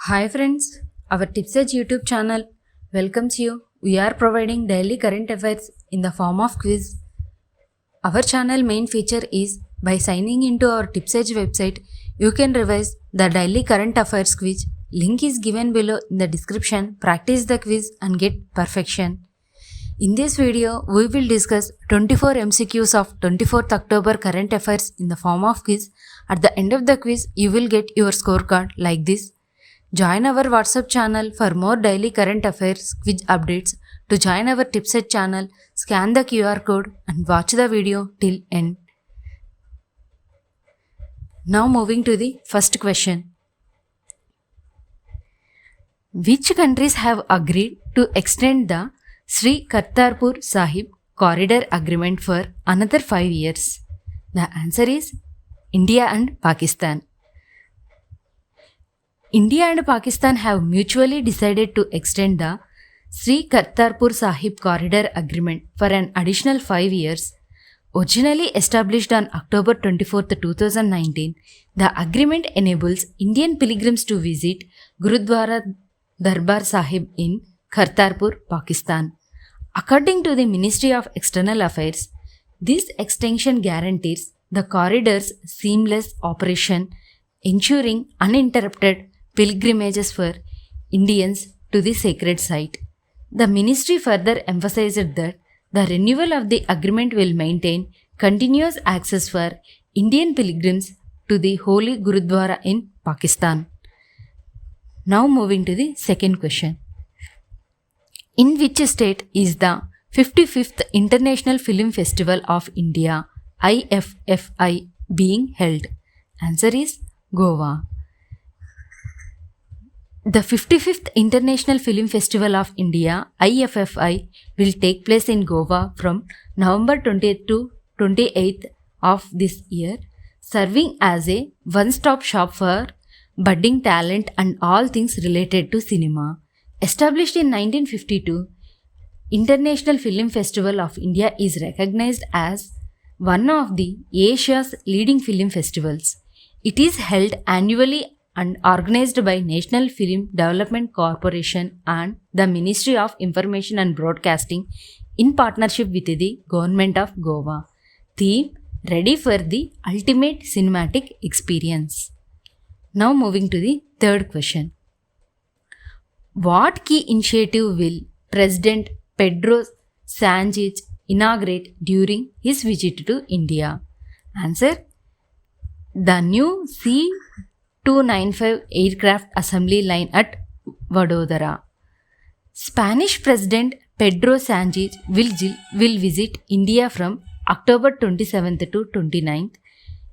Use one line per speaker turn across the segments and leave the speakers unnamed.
Hi friends, our Tipsedge YouTube channel welcomes you. We are providing daily current affairs in the form of quiz. Our channel main feature is by signing into our Tipsedge website, you can revise the daily current affairs quiz. Link is given below in the description. Practice the quiz and get perfection. In this video, we will discuss 24 MCQs of 24th October current affairs in the form of quiz. At the end of the quiz, you will get your scorecard like this. Join our WhatsApp channel for more daily current affairs quiz updates. To join our Tipsedge channel, scan the QR code and watch the video till end. Now moving to the first question. Which countries have agreed to extend the Sri Kartarpur Sahib Corridor Agreement for another 5 years? The answer is India and Pakistan. India and Pakistan have mutually decided to extend the Sri Kartarpur Sahib Corridor Agreement for an additional 5 years. Originally established on October 24, 2019, the agreement enables Indian pilgrims to visit Gurudwara Darbar Sahib in Kartarpur, Pakistan. According to the Ministry of External Affairs, this extension guarantees the corridor's seamless operation, ensuring uninterrupted pilgrimages for Indians to the sacred site. The ministry further emphasized that the renewal of the agreement will maintain continuous access for Indian pilgrims to the holy Gurudwara in Pakistan. Now moving to the second question. In which state is the 55th International Film Festival of India IFFI being held? Answer is Goa. The 55th International Film Festival of India IFFI will take place in Goa from November 20th to 28th of this year, serving as a one-stop shop for budding talent and all things related to cinema. Established in 1952, International Film Festival of India is recognized as one of the Asia's leading film festivals. It is held annually and organized by National Film Development Corporation and the Ministry of Information and Broadcasting in partnership with the Government of Goa. Theme: Ready for the Ultimate Cinematic Experience. Now moving to the third question. What key initiative will President Pedro Sanchez inaugurate during his visit to India? Answer: the new C-295 aircraft assembly line at Vadodara. Spanish President Pedro Sanchez will visit India from October 27th to 29th.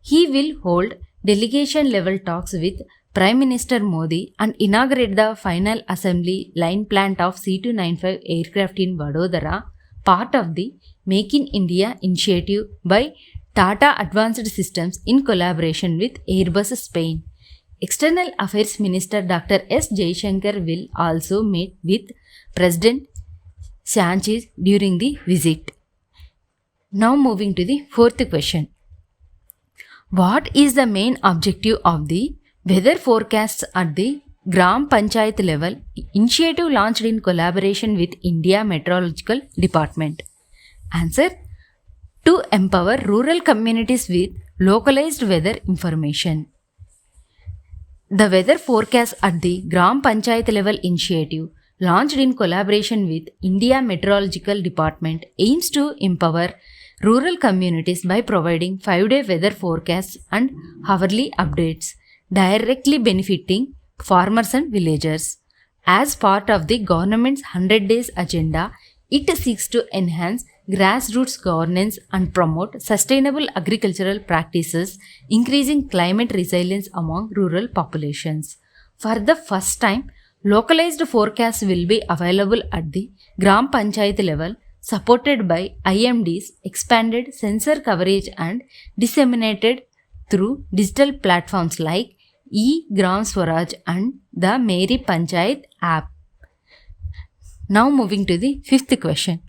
He will hold delegation-level talks with Prime Minister Modi and inaugurate the final assembly line plant of C-295 aircraft in Vadodara, part of the Make in India initiative by Tata Advanced Systems in collaboration with Airbus Spain. External Affairs Minister Dr. S. Jaishankar will also meet with President Sanchez during the visit. Now moving to the fourth question. What is the main objective of the weather forecasts at the Gram Panchayat level initiative launched in collaboration with India Meteorological Department? Answer: to empower rural communities with localized weather information. The weather forecast at the Gram Panchayat level initiative launched in collaboration with India Meteorological Department aims to empower rural communities by providing 5-day weather forecasts and hourly updates, directly benefiting farmers and villagers. As part of the government's 100 Days Agenda, it seeks to enhance grassroots governance and promote sustainable agricultural practices, increasing climate resilience among rural populations. For the first time, localized forecasts will be available at the Gram Panchayat level, supported by IMD's expanded sensor coverage and disseminated through digital platforms like e-Gram Swaraj and the Meri Panchayat app. Now moving to the fifth question.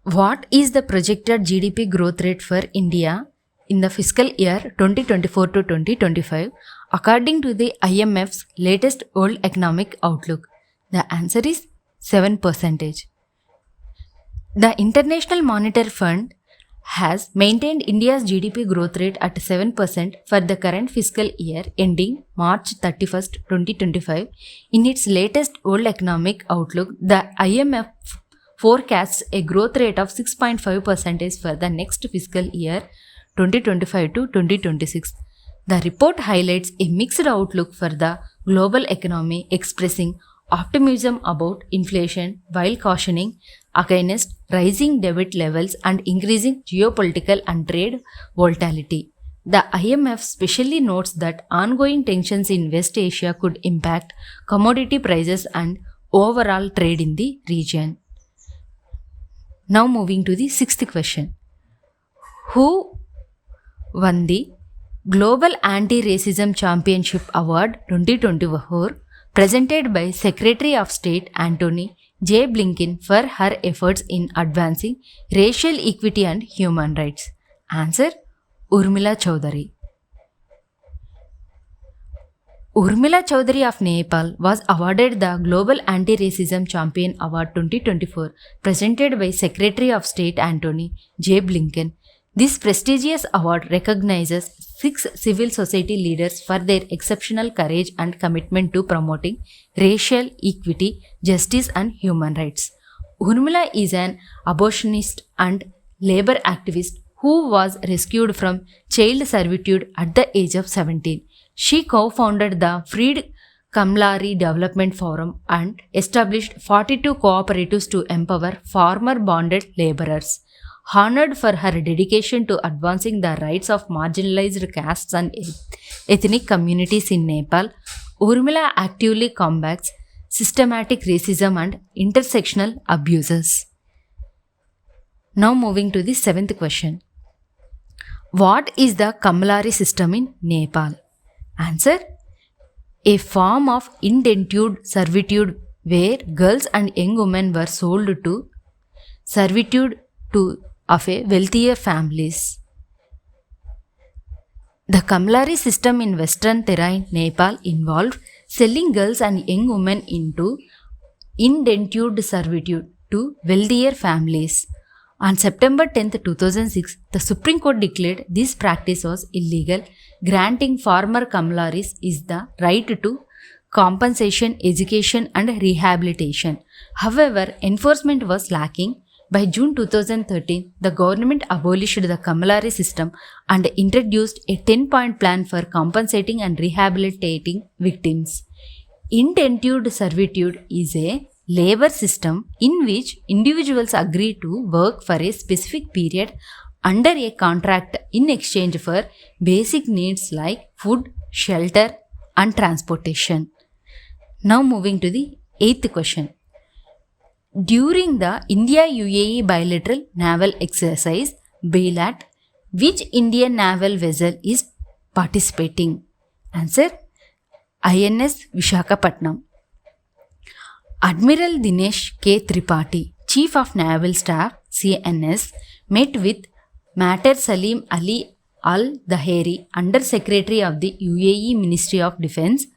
What is the projected GDP growth rate for India in the fiscal year 2024 to 2025 according to the IMF's latest World Economic Outlook? The answer is 7%. The International Monetary Fund has maintained India's GDP growth rate at 7% for the current fiscal year ending March 31st, 2025. In its latest World Economic Outlook, the IMF forecasts a growth rate of 6.5% for the next fiscal year 2025 to 2026. The report highlights a mixed outlook for the global economy, expressing optimism about inflation while cautioning against rising debt levels and increasing geopolitical and trade volatility. The IMF specially notes that ongoing tensions in West Asia could impact commodity prices and overall trade in the region. Now moving to the sixth question. Who won the Global Anti-Racism Championship Award 2024 presented by Secretary of State Antony J. Blinken for her efforts in advancing racial equity and human rights? Answer: Urmila Choudhury. Urmila Choudhury of Nepal was awarded the Global Anti-Racism Champion Award 2024 presented by Secretary of State Antony J. Blinken. This prestigious award recognizes 6 civil society leaders for their exceptional courage and commitment to promoting racial equity, justice, and human rights. Urmila is an abolishonist and labor activist who was rescued from child servitude at the age of 17. She co-founded the Freed Kamlari Development Forum and established 42 cooperatives to empower former bonded laborers. Honored for her dedication to advancing the rights of marginalized castes and ethnic communities in Nepal, Urmila actively combats systematic racism and intersectional abuses. Now moving to the seventh question. What is the Kamlari system in Nepal? Answer: a form of indentured servitude where girls and young women were sold to servitude of a wealthier families. The Kamlari system in Western Terrain, Nepal involved selling girls and young women into indentured servitude to wealthier families. On September 10, 2006, the Supreme Court declared this practice was illegal, granting former Kamlaris is the right to compensation, education, and rehabilitation. However, enforcement was lacking. By June 2013, the government abolished the Kamlari system and introduced a 10-point plan for compensating and rehabilitating victims. Indentured servitude is a labor system in which individuals agree to work for a specific period under a contract in exchange for basic needs like food, shelter, and transportation. Now moving to the eighth question. During the India-UAE bilateral naval exercise BILAT, which Indian naval vessel is participating? Answer: INS Vishakhapatnam. Admiral Dinesh K. Tripathi, Chief of Naval Staff CNS, met with Mater Salim Ali Al Daheri, Under Secretary of the UAE Ministry of Defence,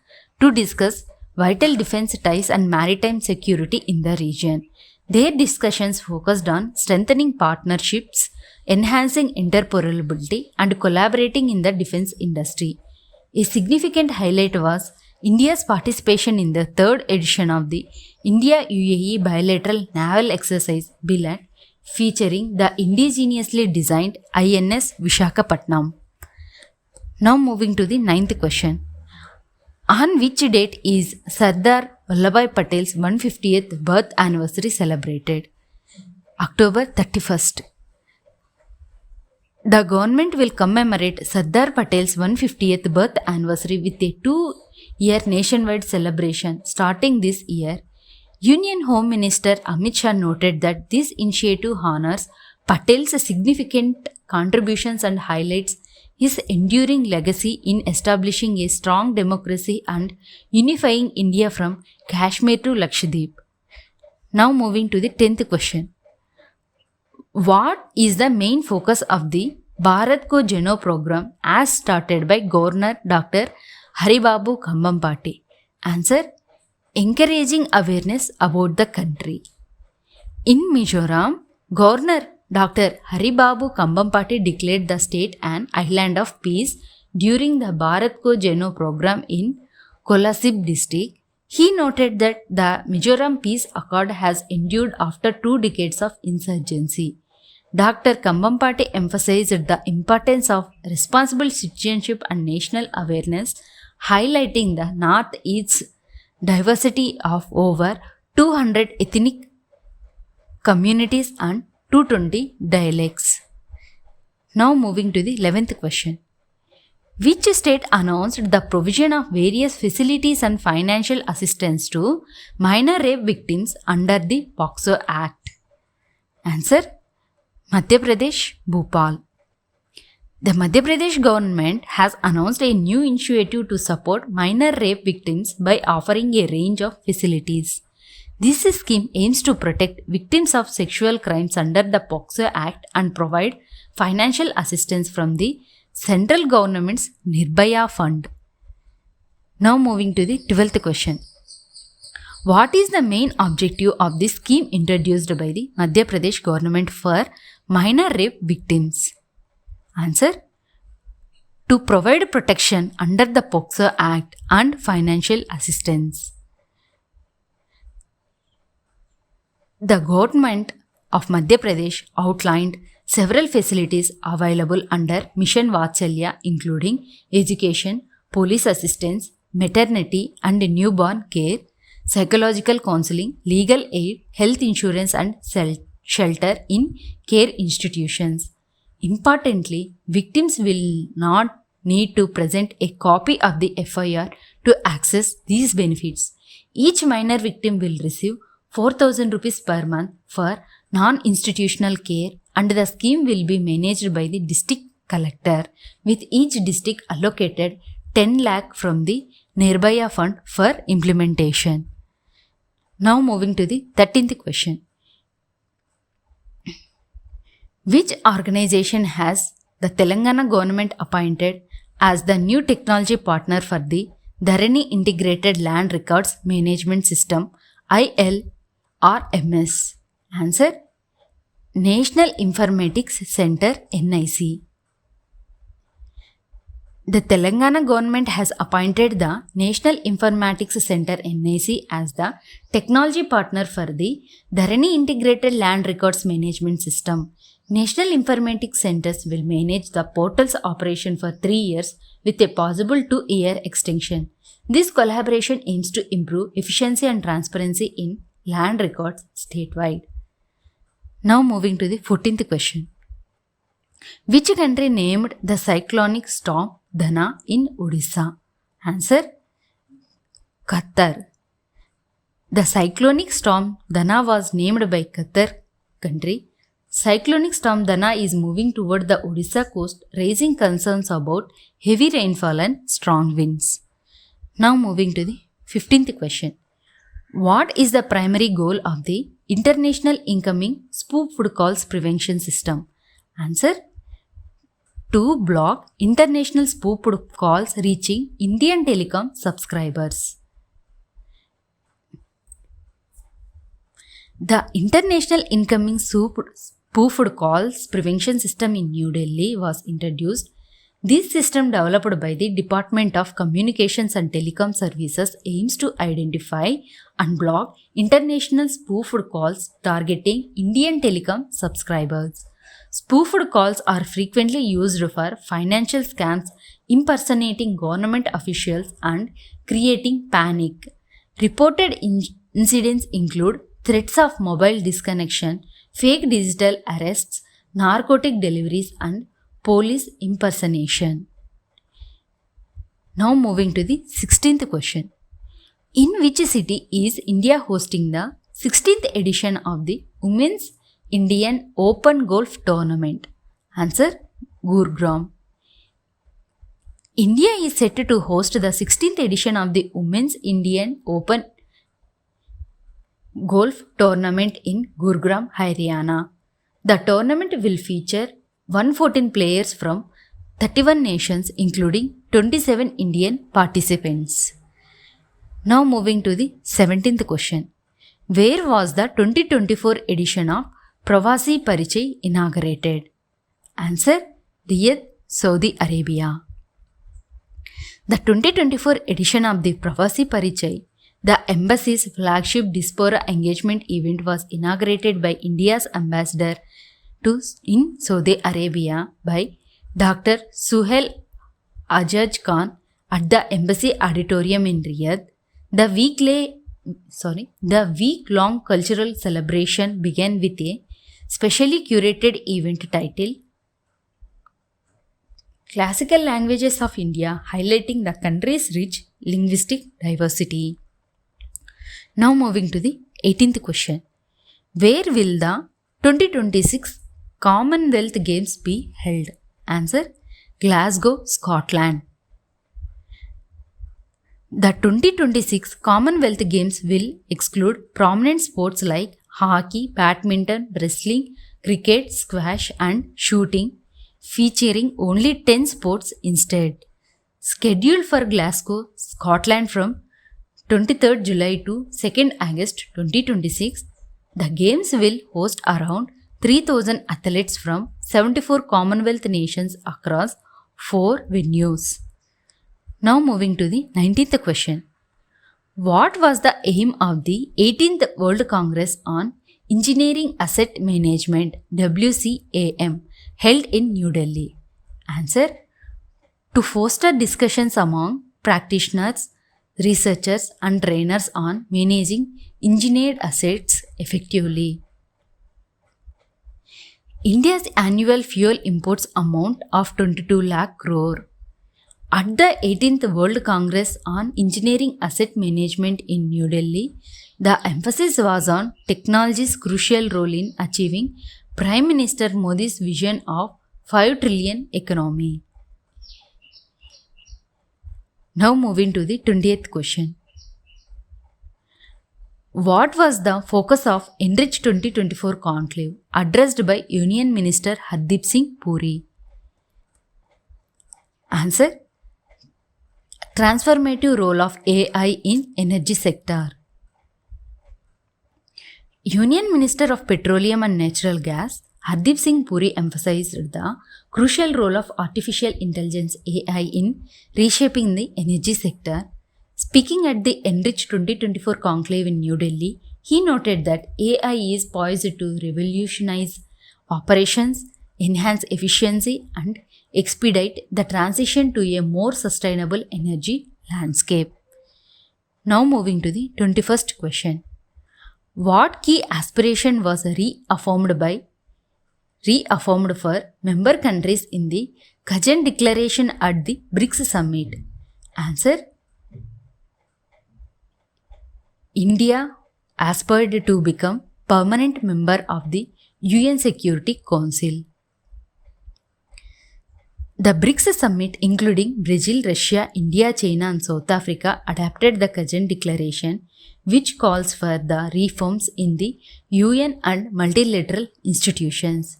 to discuss vital defense ties and maritime security in the region. Their discussions focused on strengthening partnerships, enhancing interoperability, and collaborating in the defense industry. A significant highlight was India's participation in the third edition of the India-UAE bilateral naval exercise BILAT, featuring the indigenously designed INS Vishakhapatnam. Now moving to the ninth question. On which date is Sardar Vallabhbhai Patel's 150th birth anniversary celebrated? October 31st. The government will commemorate Sardar Patel's 150th birth anniversary with a 2-year nationwide celebration starting this year. Union Home Minister Amit Shah noted that this initiative honors Patel's significant contributions and highlights his enduring legacy in establishing a strong democracy and unifying India from Kashmir to Lakshadweep. Now moving to the 10th question. What is the main focus of the Bharat Ko Jano program as started by Governor Dr. Haribabu Kambampati? Answer: encouraging awareness about the country. In Mizoram, Governor Dr. Haribabu Kambampati declared the state an island of peace during the Bharat Ko Jano program in Kolasib district. He noted that the Mizoram Peace Accord has endured after 2 decades of insurgency. Dr. Kambampati emphasized the importance of responsible citizenship and national awareness, highlighting the Northeast's diversity of over 200 ethnic communities and 220 dialects. Now moving to the 11th question. Which state announced the provision of various facilities and financial assistance to minor rape victims under the POCSO Act? Answer: Madhya Pradesh, Bhopal. The Madhya Pradesh government has announced a new initiative to support minor rape victims by offering a range of facilities. This scheme aims to protect victims of sexual crimes under the POCSO Act and provide financial assistance from the central government's Nirbhaya Fund. Now moving to the 12th question. What is the main objective of this scheme introduced by the Madhya Pradesh government for minor rape victims? Answer: to provide protection under the POCSO Act and financial assistance. The government of Madhya Pradesh outlined several facilities available under Mission Vatsalya, including education, police assistance, maternity and newborn care, psychological counseling, legal aid, health insurance and shelter in care institutions. Importantly, victims will not need to present a copy of the FIR to access these benefits. Each minor victim will receive 4,000 rupees per month for non-institutional care, and the scheme will be managed by the district collector, with each district allocated 10 lakh from the Nirbhaya Fund for implementation. Now moving to the 13th question. Which organization has the Telangana government appointed as the new technology partner for the Dharani Integrated Land Records Management System ILRMS? Answer: National Informatics Center NIC. The Telangana government has appointed the National Informatics Center NIC as the technology partner for the Dharani Integrated Land Records Management System. National Informatics Centers will manage the portal's operation for 3 years with a possible 2-year extension. This collaboration aims to improve efficiency and transparency in land records statewide. Now moving to the 14th question. Which country named the cyclonic storm Dana in Odisha? Answer: Qatar. The cyclonic storm Dana was named by Qatar country. Cyclonic storm Dana is moving toward the Odisha coast, raising concerns about heavy rainfall and strong winds. Now moving to the 15th question. What is the primary goal of the International Incoming Spoofed Calls Prevention System? Answer: to block international spoofed calls reaching Indian telecom subscribers. The International Incoming Spoofed Calls Prevention System in New Delhi was introduced. This system, developed by the Department of Communications and Telecom Services, aims to identify and block international spoofed calls targeting Indian telecom subscribers. Spoofed calls are frequently used for financial scams, impersonating government officials and creating panic. Reported incidents include threats of mobile disconnection, fake digital arrests, narcotic deliveries, and police impersonation. Now moving to the 16th question. In which city is India hosting the 16th edition of the Women's Indian Open Golf Tournament? Answer: Gurugram. India is set to host the 16th edition of the Women's Indian Open Golf Tournament in Gurugram, Haryana. The tournament will feature 114 players from 31 nations, including 27 Indian participants. Now moving to the 17th question. Where was the 2024 edition of Pravasi Parichai inaugurated? Answer: Riyadh, Saudi Arabia. The 2024 edition of the Pravasi Parichai, the embassy's flagship diaspora engagement event, was inaugurated by India's ambassador in Saudi Arabia by Dr. Suhail Ajaj Khan at the Embassy Auditorium in Riyadh. The week-long cultural celebration began with a specially curated event titled Classical Languages of India, highlighting the country's rich linguistic diversity. Now moving to the 18th question. Where will the 2026 Commonwealth Games be held? Answer: Glasgow, Scotland. The 2026 Commonwealth Games will exclude prominent sports like hockey, badminton, wrestling, cricket, squash, and shooting, featuring only 10 sports instead. Scheduled for Glasgow, Scotland from 23rd July to 2nd August 2026, the Games will host around 3,000 athletes from 74 Commonwealth nations across 4 venues. Now moving to the 19th question. What was the aim of the 18th World Congress on Engineering Asset Management (WCAM) held in New Delhi? Answer: to foster discussions among practitioners, researchers and trainers on managing engineered assets effectively. India's annual fuel imports amount of 22 lakh crore. At the 18th World Congress on Engineering Asset Management in New Delhi, the emphasis was on technology's crucial role in achieving Prime Minister Modi's vision of 5 trillion economy. Now moving to the 20th question. What was the focus of Enrich 2024 conclave addressed by Union Minister Hardeep Singh Puri? Answer: transformative role of AI in energy sector. Union Minister of Petroleum and Natural Gas Hardeep Singh Puri emphasized the crucial role of artificial intelligence (AI) in reshaping the energy sector. Speaking at the Enrich 2024 conclave in New Delhi, he noted that AI is poised to revolutionize operations, enhance efficiency, and expedite the transition to a more sustainable energy landscape. Now moving to the 21st question. What key aspiration was reaffirmed for member countries in the Kazan Declaration at the BRICS Summit? Answer: India aspired to become permanent member of the UN Security Council. The BRICS Summit, including Brazil, Russia, India, China and South Africa, adopted the Kazan Declaration, which calls for the reforms in the UN and multilateral institutions.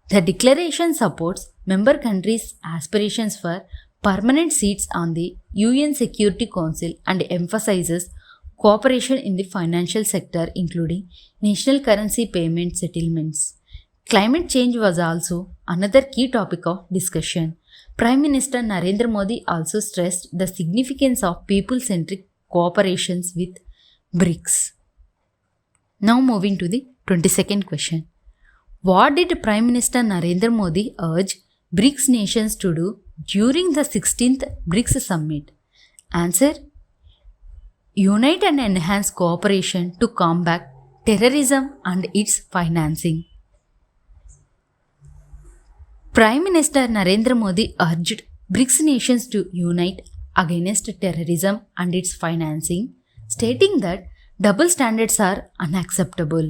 The declaration supports member countries' aspirations for permanent seats on the UN Security Council and emphasizes cooperation in the financial sector, including national currency payment settlements. Climate change was also another key topic of discussion. Prime Minister Narendra Modi also stressed the significance of people-centric cooperations with BRICS. Now moving to the 22nd question. What did Prime Minister Narendra Modi urge BRICS nations to do during the 16th BRICS Summit? Answer: unite and enhance cooperation to combat terrorism and its financing. Prime Minister Narendra Modi urged BRICS nations to unite against terrorism and its financing, stating that double standards are unacceptable.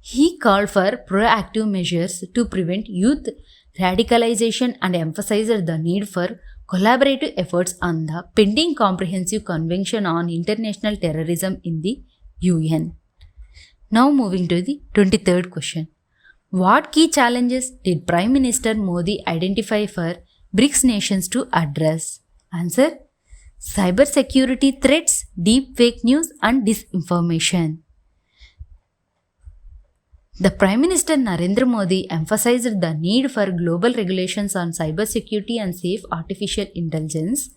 He called for proactive measures to prevent youth radicalization and emphasized the need for collaborative efforts on the pending Comprehensive Convention on International Terrorism in the UN. Now moving to the 23rd question. What key challenges did Prime Minister Modi identify for BRICS nations to address? Answer: cybersecurity threats, deep fake news, and disinformation. The Prime Minister Narendra Modi emphasized the need for global regulations on cybersecurity and safe artificial intelligence.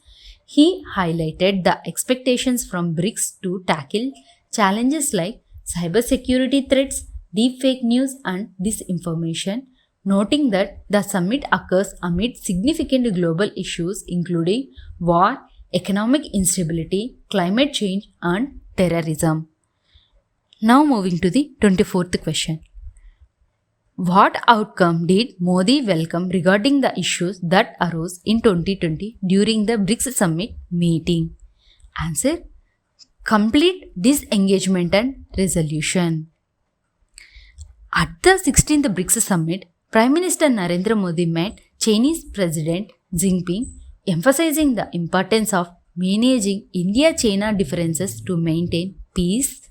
He highlighted the expectations from BRICS to tackle challenges like cybersecurity threats, deepfake news, and disinformation, noting that the summit occurs amid significant global issues including war, economic instability, climate change, and terrorism. Now, moving to the 24th question. What outcome did Modi welcome regarding the issues that arose in 2020 during the BRICS summit meeting? Answer: complete disengagement and resolution. At the 16th BRICS summit, Prime Minister Narendra Modi met Chinese President Xi Jinping, emphasizing the importance of managing India-China differences to maintain peace.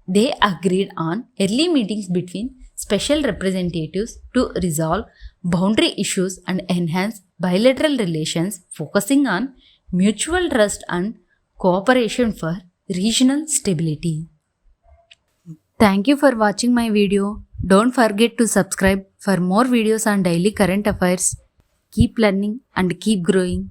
They agreed on early meetings between special representatives to resolve boundary issues and enhance bilateral relations, focusing on mutual trust and cooperation for regional stability. Thank you for watching my video. Don't forget to subscribe for more videos on daily current affairs. Keep learning and keep growing.